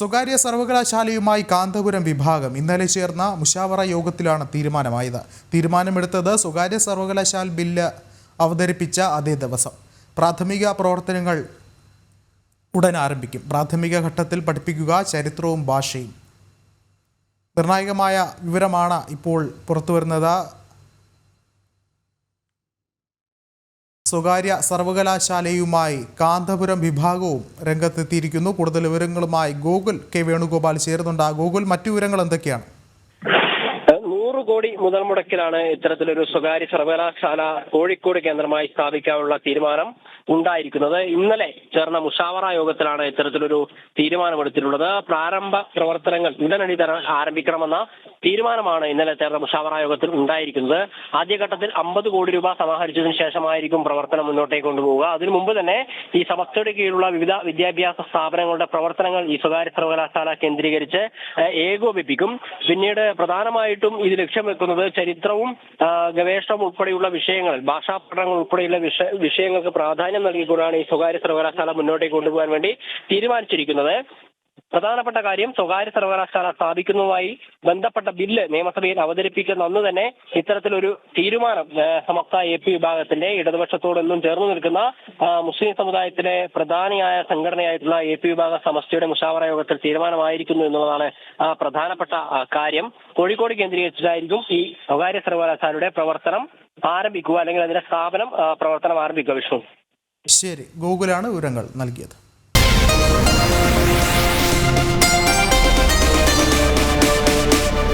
സ്വകാര്യ സർവകലാശാലയുമായി കാന്തപുരം വിഭാഗം ഇന്നലെ ചേർന്ന മുഷാവറ യോഗത്തിലാണ് തീരുമാനമായത്. തീരുമാനമെടുത്തത് സ്വകാര്യ സർവകലാശാല ബില്ല് അവതരിപ്പിച്ച അതേ ദിവസം. പ്രാഥമിക പ്രവർത്തനങ്ങൾ ഉടൻ ആരംഭിക്കും. പ്രാഥമിക ഘട്ടത്തിൽ പഠിപ്പിക്കുക ചരിത്രവും ഭാഷയും. നിർണായകമായ വിവരമാണ് ഇപ്പോൾ പുറത്തുവരുന്നത്. സ്വകാര്യ സർവകലാശാലയുമായി കാന്തപുരം വിഭാഗവും രംഗത്തെത്തിയിരിക്കുന്നു. കൂടുതൽ വിവരങ്ങളുമായി ഗോകുൽ കെ വേണുഗോപാൽ ചേരുന്നുണ്ട്. ഗോകുൽ, മറ്റു വിവരങ്ങൾ എന്തൊക്കെയാണ്? 100 കോടി മുതൽ മുടക്കിലാണ് ഇത്തരത്തിലൊരു സ്വകാര്യ സർവകലാശാല കോഴിക്കോട് കേന്ദ്രമായി സ്ഥാപിക്കാനുള്ള തീരുമാനം ഉണ്ടായിരിക്കുന്നത്. ഇന്നലെ ചേർന്ന മുഷാവറ യോഗത്തിലാണ് ഇത്തരത്തിലൊരു തീരുമാനമെടുത്തിട്ടുള്ളത്. പ്രാരംഭ പ്രവർത്തനങ്ങൾ ഉടനടി ആരംഭിക്കണമെന്ന തീരുമാനമാണ് ഇന്നലെ ചേർന്ന മുഷാവറ യോഗത്തിൽ ഉണ്ടായിരിക്കുന്നത്. ആദ്യഘട്ടത്തിൽ 50 കോടി രൂപ സമാഹരിച്ചതിന് ശേഷമായിരിക്കും പ്രവർത്തനം മുന്നോട്ടേക്ക് കൊണ്ടുപോവുക. അതിനു മുമ്പ് തന്നെ ഈ സമസ്തയുടെ കീഴിലുള്ള വിവിധ വിദ്യാഭ്യാസ സ്ഥാപനങ്ങളുടെ പ്രവർത്തനങ്ങൾ ഈ സ്വകാര്യ സർവകലാശാല കേന്ദ്രീകരിച്ച് ഏകോപിപ്പിക്കും. പിന്നീട് പ്രധാനമായിട്ടും ഇത് ലക്ഷ്യം വെക്കുന്നത് ചരിത്രവും ഗവേഷണവും ഉൾപ്പെടെയുള്ള വിഷയങ്ങൾ, ഭാഷാ പഠനങ്ങൾ ഉൾപ്പെടെയുള്ള വിഷയങ്ങൾക്ക് പ്രാധാന്യം നൽകിക്കൊണ്ടാണ് ഈ സ്വകാര്യ സർവകലാശാല മുന്നോട്ടേക്ക് കൊണ്ടുപോകാൻ വേണ്ടി തീരുമാനിച്ചിരിക്കുന്നത്. പ്രധാനപ്പെട്ട കാര്യം, സ്വകാര്യ സർവകലാശാല സ്ഥാപിക്കുന്നതുമായി ബന്ധപ്പെട്ട ബില്ല് നിയമസഭയിൽ അവതരിപ്പിക്കുന്ന അന്ന് തന്നെ ഇത്തരത്തിലൊരു തീരുമാനം സമസ്ത AP വിഭാഗത്തിന്റെ ഇടതുപക്ഷത്തോടൊന്നും ചേർന്ന് നിൽക്കുന്ന മുസ്ലിം സമുദായത്തിലെ പ്രധാനിയായ സംഘടനയായിട്ടുള്ള AP വിഭാഗ സമസ്തയുടെ മുഷാവറ യോഗത്തിൽ തീരുമാനമായിരിക്കുന്നു എന്നുള്ളതാണ് പ്രധാനപ്പെട്ട കാര്യം. കോഴിക്കോട് കേന്ദ്രീകരിച്ചിട്ടായിരിക്കും ഈ സ്വകാര്യ സർവകലാശാലയുടെ പ്രവർത്തനം ആരംഭിക്കുക, അല്ലെങ്കിൽ അതിന്റെ സ്ഥാപനം പ്രവർത്തനം ആരംഭിക്കുക. വിഷ്ണു, ശരി, ഗൂഗിളാണ് വിവരങ്ങൾ നൽകിയത്.